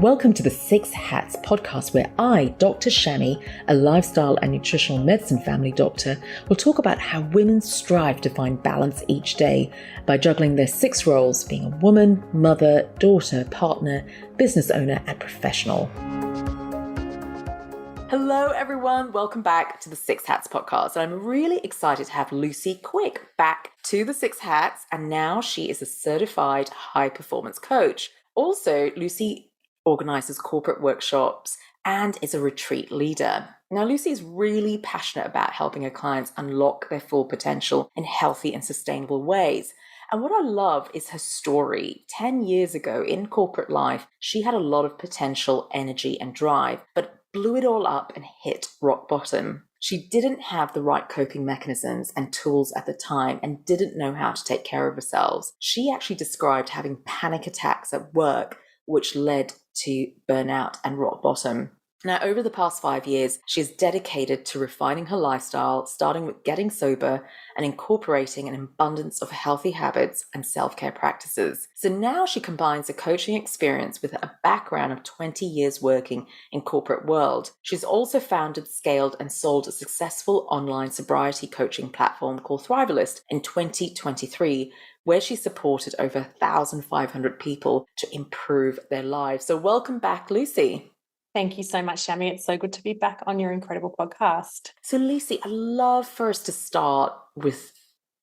Welcome to the Six Hats podcast, where I, Dr. Shami, a lifestyle and nutritional medicine family doctor, will talk about how women strive to find balance each day by juggling their six roles, being a woman, mother, daughter, partner, business owner, and professional. Hello, everyone. Welcome back to the Six Hats podcast. I'm really excited to have Lucy Quick back to the Six Hats, and now she is a certified high performance coach. Also, Lucy organizes corporate workshops and is a retreat leader. Now, Lucy is really passionate about helping her clients unlock their full potential in healthy and sustainable ways. And what I love is her story. 10 years ago in corporate life, she had a lot of potential, energy, and drive, but blew it all up and hit rock bottom. She didn't have the right coping mechanisms and tools at the time and didn't know how to take care of herself. She actually described having panic attacks at work, which led to burnout and rock bottom. Now, over the past 5 years, she is dedicated to refining her lifestyle, starting with getting sober and incorporating an abundance of healthy habits and self-care practices. So now she combines a coaching experience with a background of 20 years working in corporate world. She's also founded, scaled, and sold a successful online sobriety coaching platform called Thrivalist in 2023, where she supported over 1,500 people to improve their lives. So welcome back, Lucy. Thank you so much, Shami. It's so good to be back on your incredible podcast. So Lucy, I'd love for us to start with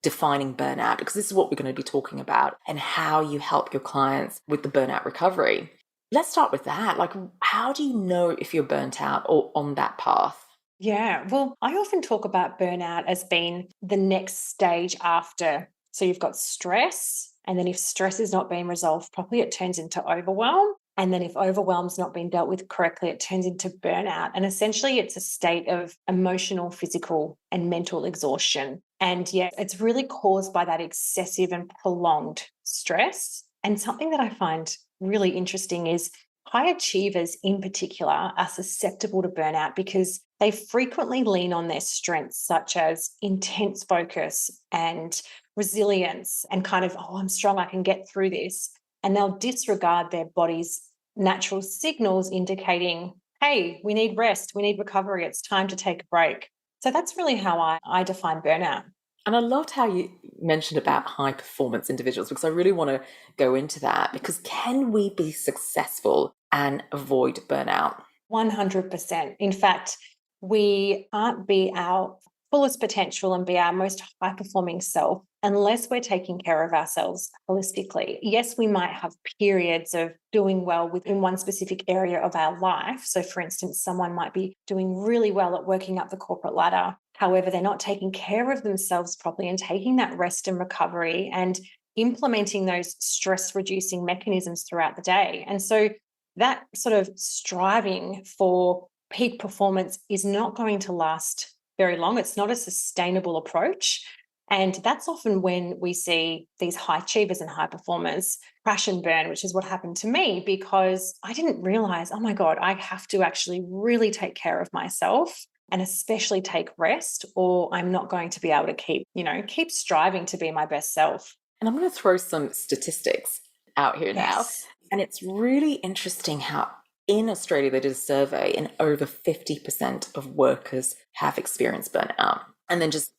defining burnout, because this is what we're going to be talking about and how you help your clients with the burnout recovery. Let's start with that. Like, how do you know if you're burnt out or on that path? Yeah, well, I often talk about burnout as being the next stage after. So you've got stress, and then if stress is not being resolved properly, it turns into overwhelm. And then if overwhelm's not being dealt with correctly, it turns into burnout. And essentially, it's a state of emotional, physical, and mental exhaustion. And yeah, it's really caused by that excessive and prolonged stress. And something that I find really interesting is high achievers in particular are susceptible to burnout because they frequently lean on their strengths, such as intense focus and resilience and kind of, oh, I'm strong, I can get through this. And they'll disregard their body's natural signals indicating, hey, we need rest, we need recovery, it's time to take a break. So that's really how I define burnout. And I loved how you mentioned about high performance individuals, because I really want to go into that, because can we be successful and avoid burnout? 100%. In fact, we can't be our fullest potential and be our most high performing self unless we're taking care of ourselves holistically. Yes, we might have periods of doing well within one specific area of our life. So for instance, someone might be doing really well at working up the corporate ladder. However, they're not taking care of themselves properly and taking that rest and recovery and implementing those stress reducing mechanisms throughout the day. And so that sort of striving for peak performance is not going to last very long. It's not a sustainable approach. And that's often when we see these high achievers and high performers crash and burn, which is what happened to me, because I didn't realize, oh my God, I have to actually really take care of myself and especially take rest, or I'm not going to be able to keep striving to be my best self. And I'm going to throw some statistics out here now. And it's really interesting how in Australia, they did a survey and over 50% of workers have experienced burnout. And then just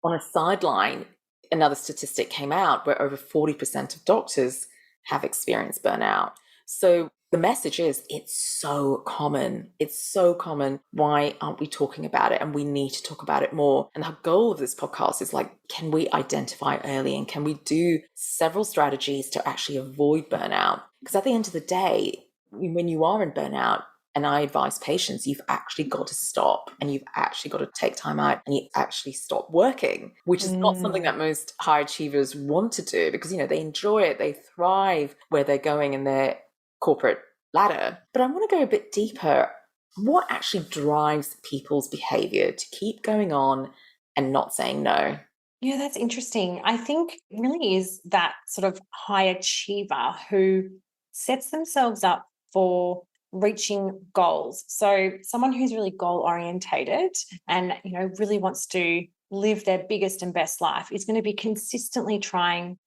on a sideline, another statistic came out where over 40% of doctors have experienced burnout. So the message is it's so common. It's so common. Why aren't we talking about it? And we need to talk about it more. And the goal of this podcast is like, can we identify early and can we do several strategies to actually avoid burnout? Because at the end of the day, when you are in burnout, and I advise patients, you've actually got to stop and you've actually got to take time out and you actually stop working, which is not something that most high achievers want to do because, they enjoy it. They thrive where they're going in their corporate ladder. But I want to go a bit deeper. What actually drives people's behavior to keep going on and not saying no? Yeah, that's interesting. I think it really is that sort of high achiever who sets themselves up for reaching goals. So someone who's really goal orientated and, really wants to live their biggest and best life is going to be consistently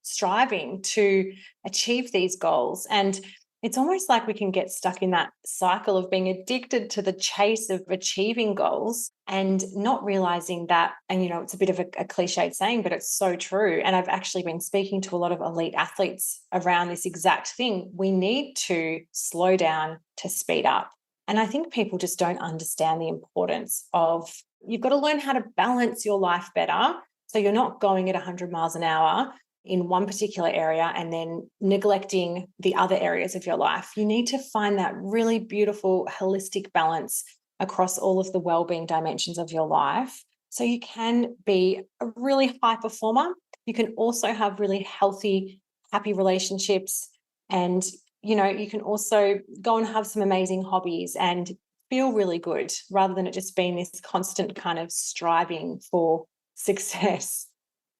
striving to achieve these goals. And It's almost like we can get stuck in that cycle of being addicted to the chase of achieving goals and not realizing that, and it's a bit of a cliched saying, but it's so true. And I've actually been speaking to a lot of elite athletes around this exact thing. We need to slow down to speed up. And I think people just don't understand the importance of, you've got to learn how to balance your life better. So you're not going at 100 miles an hour in one particular area and then neglecting the other areas of your life. You need to find that really beautiful holistic balance across all of the well-being dimensions of your life. So you can be a really high performer. You can also have really healthy, happy relationships. And, you can also go and have some amazing hobbies and feel really good rather than it just being this constant kind of striving for success.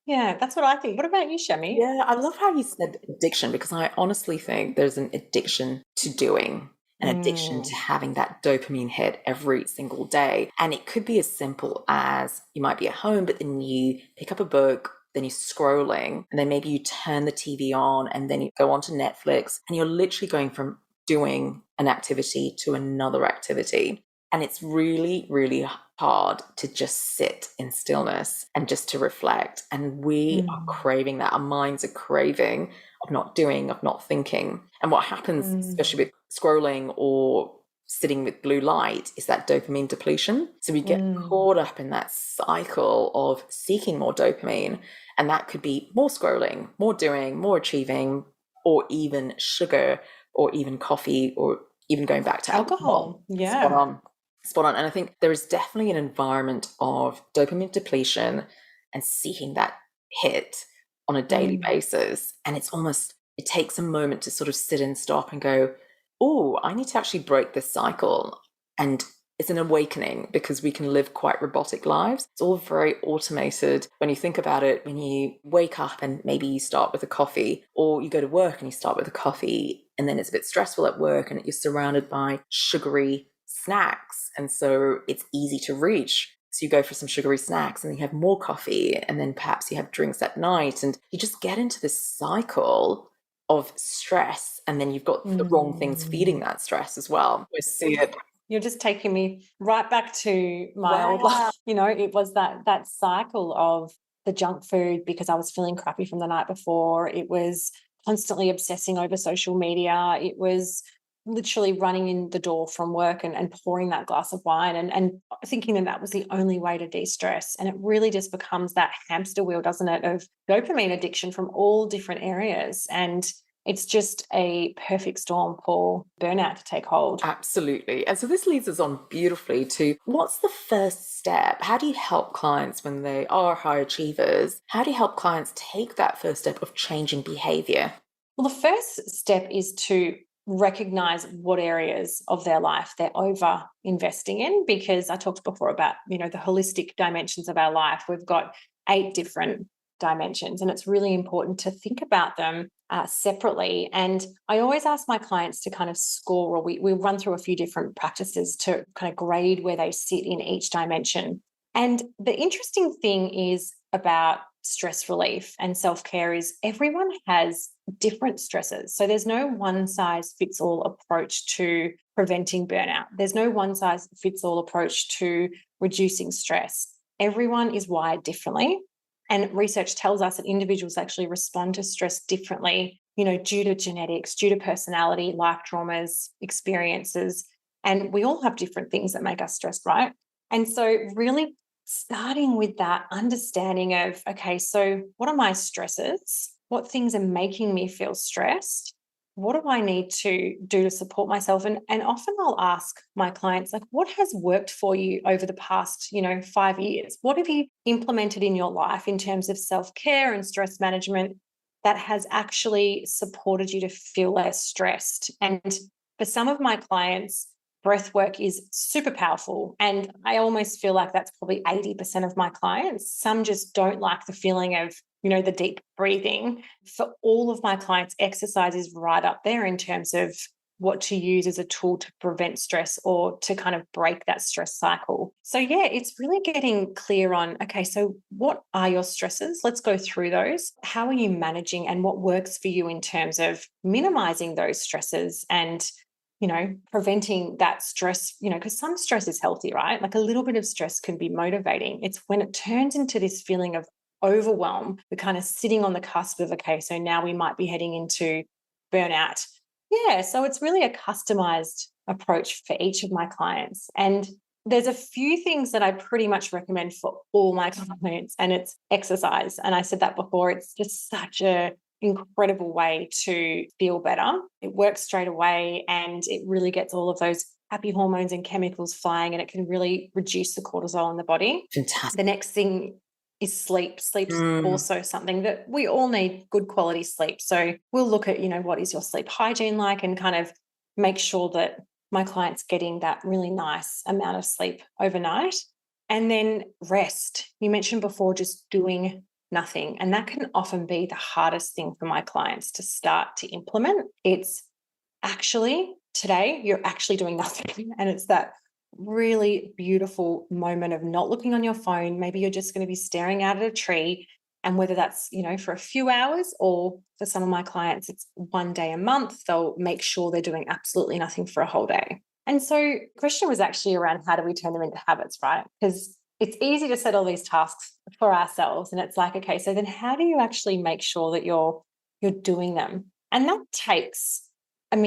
Yeah, that's what I think. What about you, Shami? Yeah, I love how you said addiction, because I honestly think there's an addiction to doing, an addiction to having that dopamine hit every single day. And it could be as simple as you might be at home, but then you pick up a book, then you're scrolling, and then maybe you turn the TV on and then you go onto Netflix, and you're literally going from doing an activity to another activity. And it's really, really hard to just sit in stillness and just to reflect. And we are craving that. Our minds are craving of not doing, of not thinking. And what happens, especially with scrolling or sitting with blue light, is that dopamine depletion. So we get caught up in that cycle of seeking more dopamine. And that could be more scrolling, more doing, more achieving, or even sugar, or even coffee, or even going back to alcohol. Yeah. Spot on. And I think there is definitely an environment of dopamine depletion and seeking that hit on a daily basis. And it takes a moment to sort of sit and stop and go, oh, I need to actually break this cycle. And it's an awakening, because we can live quite robotic lives. It's all very automated. When you think about it, when you wake up and maybe you start with a coffee, or you go to work and you start with a coffee, and then it's a bit stressful at work and you're surrounded by sugary snacks. And so it's easy to reach. So you go for some sugary snacks and then you have more coffee, and then perhaps you have drinks at night, and you just get into this cycle of stress. And then you've got the wrong things feeding that stress as well. We see it. You're just taking me right back to my old life. It was that cycle of the junk food because I was feeling crappy from the night before. It was constantly obsessing over social media. It was literally running in the door from work and pouring that glass of wine and thinking that was the only way to de-stress. And it really just becomes that hamster wheel, doesn't it, of dopamine addiction from all different areas. And it's just a perfect storm for burnout to take hold. Absolutely. And so this leads us on beautifully to, what's the first step? How do you help clients when they are high achievers? How do you help clients take that first step of changing behavior? Well, the first step is to recognize what areas of their life they're over investing in, because I talked before about, the holistic dimensions of our life. We've got 8 different dimensions, and it's really important to think about them separately. And I always ask my clients to kind of score, or we run through a few different practices to kind of grade where they sit in each dimension. And the interesting thing is about stress relief and self-care is everyone has different stresses. So there's no one size fits all approach to preventing burnout. There's no one size fits all approach to reducing stress. Everyone is wired differently. And research tells us that individuals actually respond to stress differently, due to genetics, due to personality, life traumas, experiences. And we all have different things that make us stressed, right? And so really starting with that understanding of, okay, so what are my stresses? What things are making me feel stressed? What do I need to do to support myself? And often I'll ask my clients, like, what has worked for you over the past, 5 years? What have you implemented in your life in terms of self-care and stress management that has actually supported you to feel less stressed? And for some of my clients, breath work is super powerful. And I almost feel like that's probably 80% of my clients. Some just don't like the feeling of, the deep breathing. For all of my clients, exercise is right up there in terms of what to use as a tool to prevent stress or to kind of break that stress cycle. So yeah, it's really getting clear on, okay, so what are your stresses? Let's go through those. How are you managing and what works for you in terms of minimizing those stresses and preventing that stress, because some stress is healthy, right? Like a little bit of stress can be motivating. It's when it turns into this feeling of overwhelm, we're kind of sitting on the cusp of, okay, so now we might be heading into burnout. Yeah. So it's really a customized approach for each of my clients. And there's a few things that I pretty much recommend for all my clients, and it's exercise. And I said that before, it's just such a incredible way to feel better. It works straight away and it really gets all of those happy hormones and chemicals flying, and it can really reduce the cortisol in the body. Fantastic. The next thing is sleep. Sleep's also something that we all need, good quality sleep. So we'll look at, what is your sleep hygiene like, and kind of make sure that my client's getting that really nice amount of sleep overnight. And then rest. You mentioned before just doing nothing. And that can often be the hardest thing for my clients to start to implement. It's actually today, you're actually doing nothing. And it's that really beautiful moment of not looking on your phone. Maybe you're just going to be staring out at a tree. And whether that's, for a few hours, or for some of my clients, it's one day a month, they'll make sure they're doing absolutely nothing for a whole day. And so the question was actually around how do we turn them into habits, right? Because it's easy to set all these tasks for ourselves. And it's like, okay, so then how do you actually make sure that you're doing them? And that takes, I'm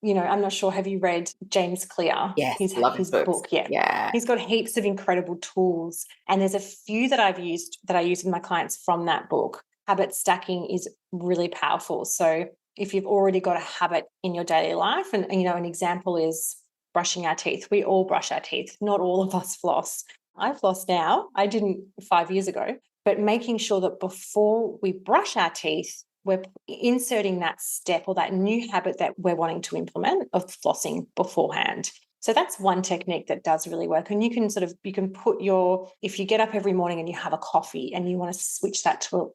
not sure. Have you read James Clear? Yes, His love his books. book. Yeah. Yeah. He's got heaps of incredible tools. And there's a few that I use with my clients from that book. Habit stacking is really powerful. So if you've already got a habit in your daily life, and an example is brushing our teeth. We all brush our teeth. Not all of us floss. I floss now. I didn't 5 years ago. But making sure that before we brush our teeth, we're inserting that step or that new habit that we're wanting to implement of flossing beforehand. So that's one technique that does really work. And you can put if you get up every morning and you have a coffee and you want to switch that to a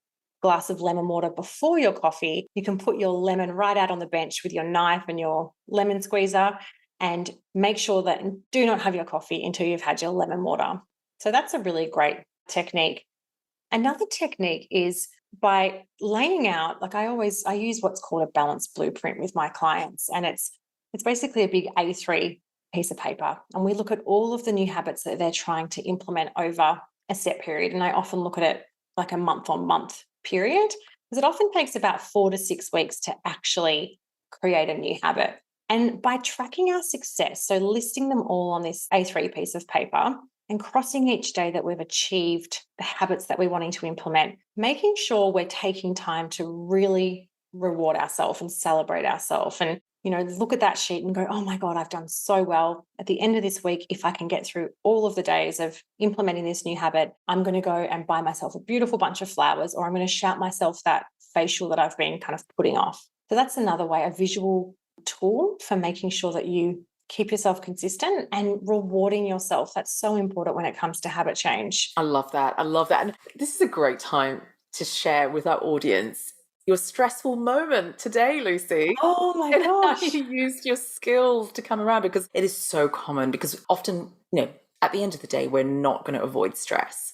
glass of lemon water before your coffee, you can put your lemon right out on the bench with your knife and your lemon squeezer, and make sure that do not have your coffee until you've had your lemon water. So that's a really great technique. Another technique is by laying out, like I use what's called a balanced blueprint with my clients. And it's basically a big A3 piece of paper. And we look at all of the new habits that they're trying to implement over a set period. And I often look at it like a month-on-month period, because it often takes about 4 to 6 weeks to actually create a new habit. And by tracking our success, so listing them all on this A3 piece of paper, and crossing each day that we've achieved the habits that we're wanting to implement, making sure we're taking time to really reward ourselves and celebrate ourselves, and look at that sheet and go, oh my God, I've done so well. At the end of this week, if I can get through all of the days of implementing this new habit, I'm going to go and buy myself a beautiful bunch of flowers, or I'm going to shout myself that facial that I've been kind of putting off. So that's another way, a visual tool for making sure that you keep yourself consistent and rewarding yourself. That's so important when it comes to habit change. I love that. I love that. And this is a great time to share with our audience your stressful moment today, Lucy. Oh my and gosh. How you used your skills to come around, because it is so common, because often, at the end of the day, we're not going to avoid stress.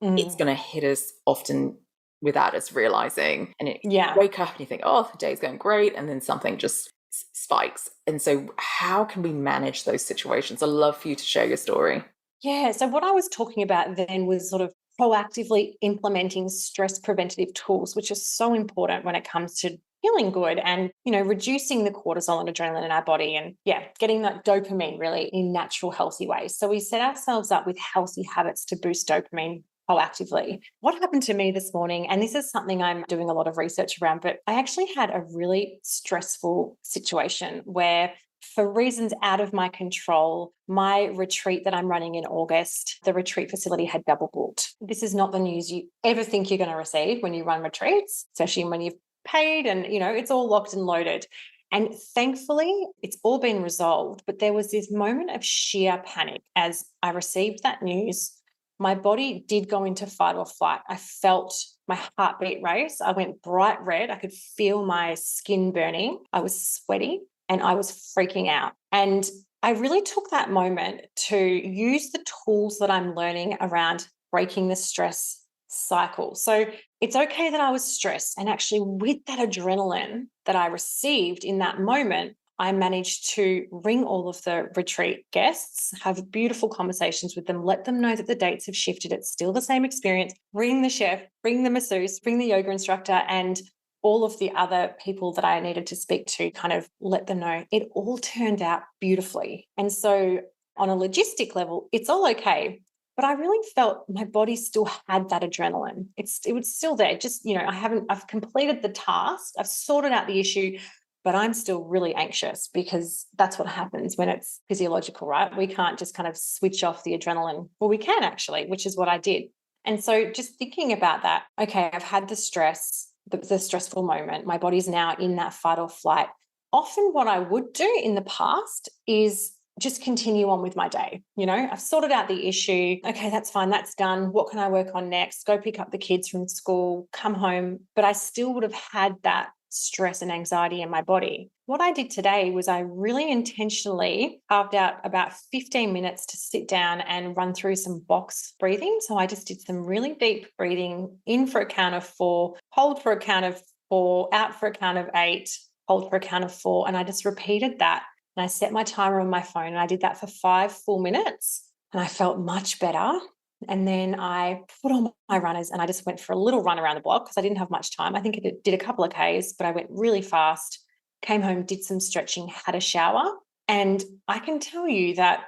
It's going to hit us often without us realizing. And you wake up and you think, oh, the day's going great. And then something just spikes. And so how can we manage those situations? I'd love for you to share your story. Yeah. So what I was talking about then was sort of proactively implementing stress preventative tools, which is so important when it comes to feeling good and, reducing the cortisol and adrenaline in our body, and getting that dopamine really in natural, healthy ways. So we set ourselves up with healthy habits to boost dopamine proactively. What happened to me this morning, and this is something I'm doing a lot of research around, but I actually had a really stressful situation where, for reasons out of my control, my retreat that I'm running in August, the retreat facility had double booked. This is not the news you ever think you're going to receive when you run retreats, especially when you've paid and, it's all locked and loaded. And thankfully, it's all been resolved. But there was this moment of sheer panic as I received that news. My body did go into fight or flight. I felt my heartbeat race. I went bright red. I could feel my skin burning. I was sweaty. and I was freaking out. And I really took that moment to use the tools that I'm learning around breaking the stress cycle. So it's okay that I was stressed. And actually, with that adrenaline that I received in that moment, I managed to ring all of the retreat guests, have beautiful conversations with them, let them know that the dates have shifted. It's still the same experience. Bring the chef, bring the masseuse, bring the yoga instructor, and all of the other people that I needed to speak to, kind of let them know it all turned out beautifully. And so on a logistic level, it's all okay. But I really felt my body still had that adrenaline. It was still there. Just, I've completed the task. I've sorted out the issue, but I'm still really anxious because that's what happens when it's physiological, right? We can't just kind of switch off the adrenaline. Well, we can actually, which is what I did. And so just thinking about that, okay, I've had the stress, the stressful moment. My body's now in that fight or flight. Often what I would do in the past is just continue on with my day. I've sorted out the issue. Okay, that's fine. That's done. What can I work on next? Go pick up the kids from school, come home. But I still would have had that stress and anxiety in my body. What I did today was I really intentionally carved out about 15 minutes to sit down and run through some box breathing. So I just did some really deep breathing, in for a count of 4, hold for a count of 4, out for a count of 8, hold for a count of 4. And I just repeated that. And I set my timer on my phone and I did that for 5 full minutes and I felt much better. And then I put on my runners and I just went for a little run around the block because I didn't have much time. I think I did a couple of Ks, but I went really fast, came home, did some stretching, had a shower. And I can tell you that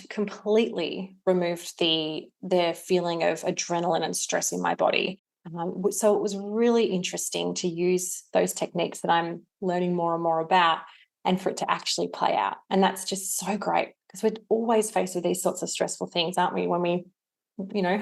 completely removed the feeling of adrenaline and stress in my body. So it was really interesting to use those techniques that I'm learning more and more about and for it to actually play out. And that's just so great because we're always faced with these sorts of stressful things, aren't we? When we,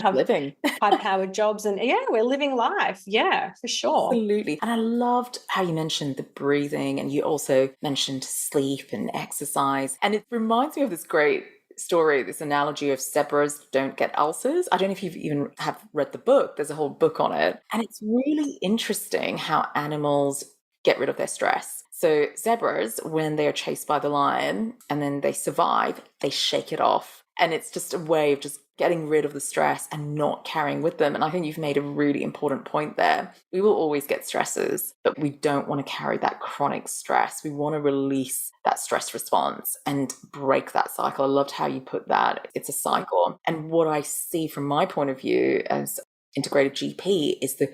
have Living. high-powered jobs and we're living life. Yeah, for sure. Absolutely. And I loved how you mentioned the breathing and you also mentioned sleep and exercise. And it reminds me of this great story, this analogy of zebras don't get ulcers. I don't know if you've even have read the book. There's a whole book on it. And it's really interesting how animals get rid of their stress. So zebras, when they are chased by the lion and then they survive, they shake it off. And it's just a way of just getting rid of the stress and not carrying with them. And I think you've made a really important point there. We will always get stresses, but we don't want to carry that chronic stress. We want to release that stress response and break that cycle. I loved how you put that. It's a cycle. And what I see from my point of view as integrated GP is the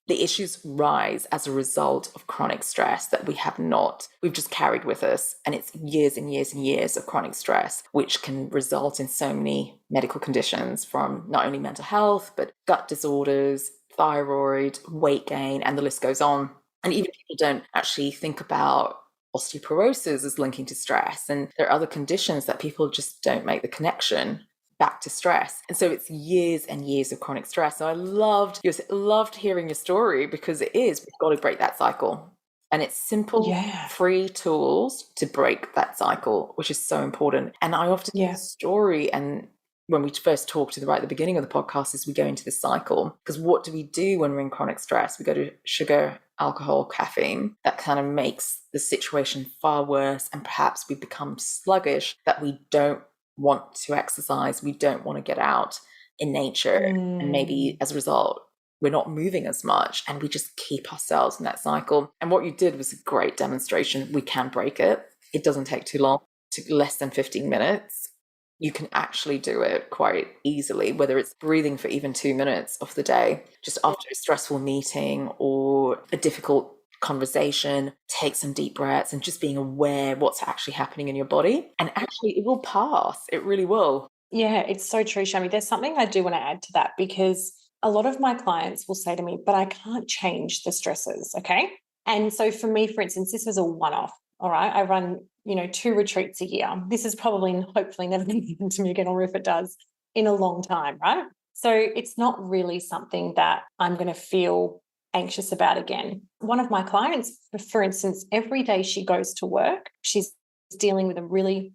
issues rise as a result of chronic stress that we've just carried with us. And it's years and years and years of chronic stress, which can result in so many medical conditions from not only mental health, but gut disorders, thyroid, weight gain, and the list goes on. And even people don't actually think about osteoporosis as linking to stress. And there are other conditions that people just don't make the connection back to stress. And so it's years and years of chronic stress. So I loved hearing your story because we've got to break that cycle. And it's simple, free tools to break that cycle, which is so important. And I often tell the story, and when we first talked right at the beginning of the podcast, is we go into the cycle. Because what do we do when we're in chronic stress? We go to sugar, alcohol, caffeine. That kind of makes the situation far worse. And perhaps we become sluggish, that we don't want to exercise, we don't want to get out in nature, and maybe as a result we're not moving as much, and we just keep ourselves in that cycle. And what you did was a great demonstration. We can break it. It doesn't take too long, to less than 15 minutes. You can actually do it quite easily, whether it's breathing for even 2 minutes of the day, just after a stressful meeting or a difficult conversation. Take some deep breaths and just being aware what's actually happening in your body. And actually it will pass. It really will. Yeah, it's so true, Shami. There's something I do want to add to that, because a lot of my clients will say to me, but I can't change the stresses. Okay. And so for me, for instance, this was a one-off. All right. I run, 2 retreats a year. This is probably hopefully never going to happen to me again, or if it does, in a long time. Right. So it's not really something that I'm going to feel anxious about again. One of my clients, for instance, every day she goes to work, she's dealing with a really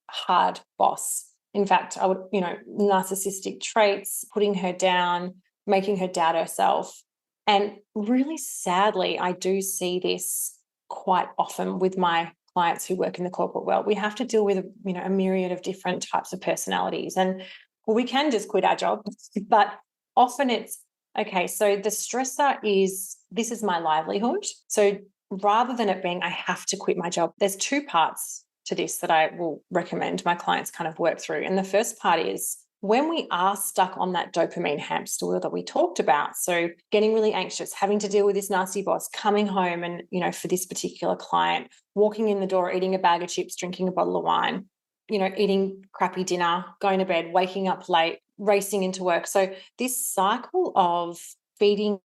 hard boss. In fact, narcissistic traits, putting her down, making her doubt herself. And really sadly, I do see this quite often with my clients who work in the corporate world, we have to deal with, a myriad of different types of personalities. And well, we can just quit our job, but often it's, okay, so the stressor is, this is my livelihood. So rather than it being, I have to quit my job, there's two parts to this that I will recommend my clients kind of work through. And the first part is when we are stuck on that dopamine hamster wheel that we talked about. So getting really anxious, having to deal with this nasty boss, coming home and, for this particular client, walking in the door, eating a bag of chips, drinking a bottle of wine, eating crappy dinner, going to bed, waking up late, racing into work. So this cycle of feeding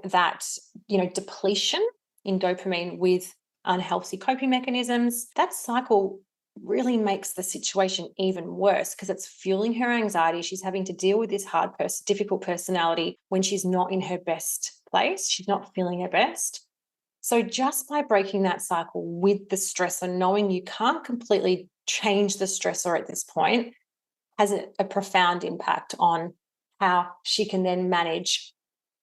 that, depletion in dopamine with unhealthy coping mechanisms, that cycle really makes the situation even worse because it's fueling her anxiety. She's having to deal with this difficult personality when she's not in her best place. She's not feeling her best. So just by breaking that cycle with the stressor, knowing you can't completely change the stressor at this point, has a profound impact on how she can then manage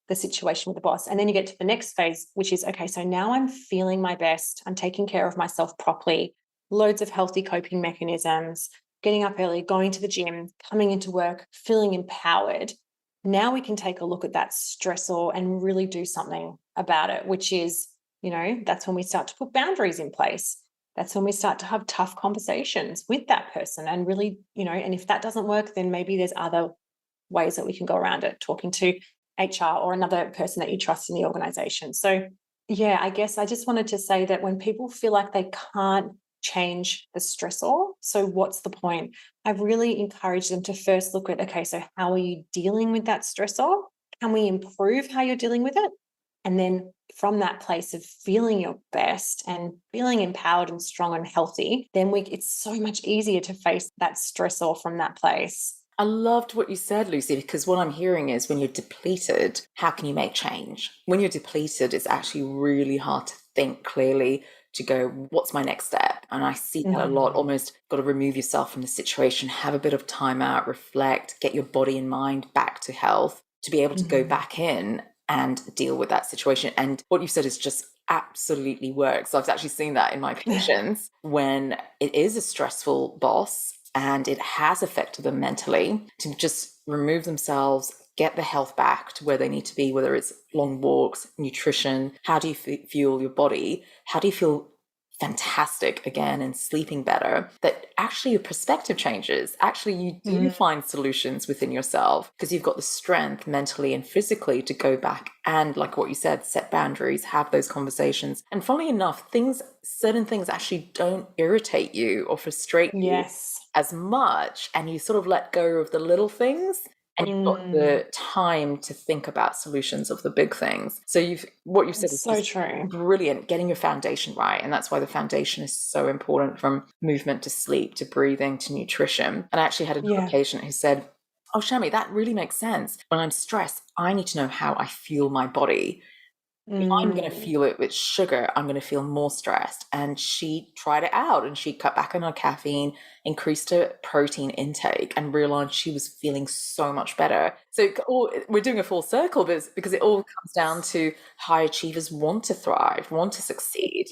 the situation with the boss. And then you get to the next phase, which is, okay, so now I'm feeling my best. I'm taking care of myself properly. Loads of healthy coping mechanisms, getting up early, going to the gym, coming into work, feeling empowered. Now we can take a look at that stressor and really do something about it, which is, that's when we start to put boundaries in place. That's when we start to have tough conversations with that person and really, and if that doesn't work, then maybe there's other ways that we can go around it, talking to HR or another person that you trust in the organization. So yeah, I guess I just wanted to say that when people feel like they can't change the stressor, so what's the point? I've really encouraged them to first look at, okay, so how are you dealing with that stressor? Can we improve how you're dealing with it? And then from that place of feeling your best and feeling empowered and strong and healthy, then it's so much easier to face that stressor from that place. I loved what you said, Lucy, because what I'm hearing is when you're depleted, how can you make change? When you're depleted, it's actually really hard to think clearly, to go, what's my next step? And I see that a lot, almost got to remove yourself from the situation, have a bit of time out, reflect, get your body and mind back to health, to be able to go back in and deal with that situation. And what you said is just absolutely works. So I've actually seen that in my patients when it is a stressful boss and it has affected them mentally, to just remove themselves, get the health back to where they need to be, whether it's long walks, nutrition, how do you fuel your body? How do you feel fantastic again and sleeping better? That actually your perspective changes. Actually, you do find solutions within yourself because you've got the strength mentally and physically to go back and, like what you said, set boundaries, have those conversations. And funnily enough, certain things actually don't irritate you or frustrate you as much, and you sort of let go of the little things. And you've got the time to think about solutions of the big things. So what you said is so true. Brilliant, getting your foundation right. And that's why the foundation is so important, from movement to sleep to breathing to nutrition. And I actually had a patient who said, oh, Shami, that really makes sense. When I'm stressed, I need to know how I fuel my body. If I'm going to fuel it with sugar, I'm going to feel more stressed. And she tried it out and she cut back on her caffeine, increased her protein intake, and realized she was feeling so much better. So we're doing a full circle because it all comes down to high achievers want to thrive, want to succeed.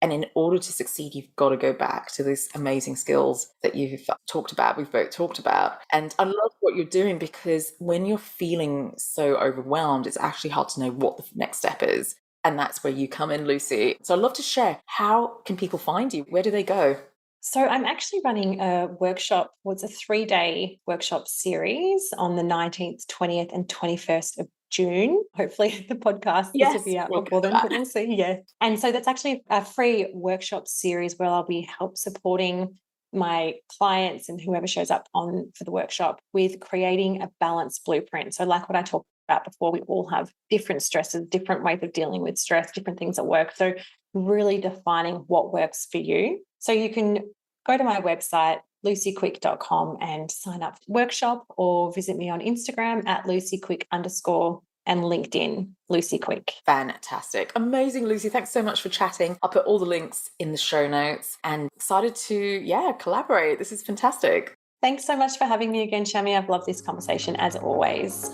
And in order to succeed, you've got to go back to these amazing skills that you've talked about, we've both talked about. And I love what you're doing, because when you're feeling so overwhelmed, it's actually hard to know what the next step is. And that's where you come in, Lucy. So I'd love to share, how can people find you? Where do they go? So I'm actually running a workshop. It's a 3-day workshop series on the 19th, 20th and 21st of June. Hopefully the podcast will be out before then, but we'll see. Yeah. And so that's actually a free workshop series where I'll be supporting my clients and whoever shows up for the workshop with creating a balanced blueprint. So like what I talked about before, we all have different stresses, different ways of dealing with stress, different things at work. So really defining what works for you. So you can go to my website, lucyquick.com, and sign up for the workshop, or visit me on Instagram at lucyquick_ and LinkedIn, Lucy Quick. Fantastic. Amazing, Lucy. Thanks so much for chatting. I'll put all the links in the show notes, and excited to, collaborate. This is fantastic. Thanks so much for having me again, Shami. I've loved this conversation as always.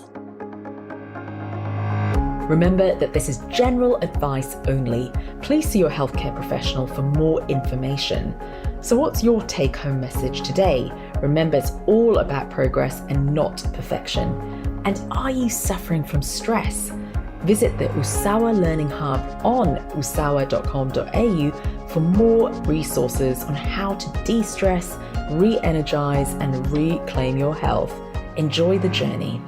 Remember that this is general advice only. Please see your healthcare professional for more information. So what's your take-home message today? Remember, it's all about progress and not perfection. And are you suffering from stress? Visit the Usawa Learning Hub on usawa.com.au for more resources on how to de-stress, re-energize, and reclaim your health. Enjoy the journey.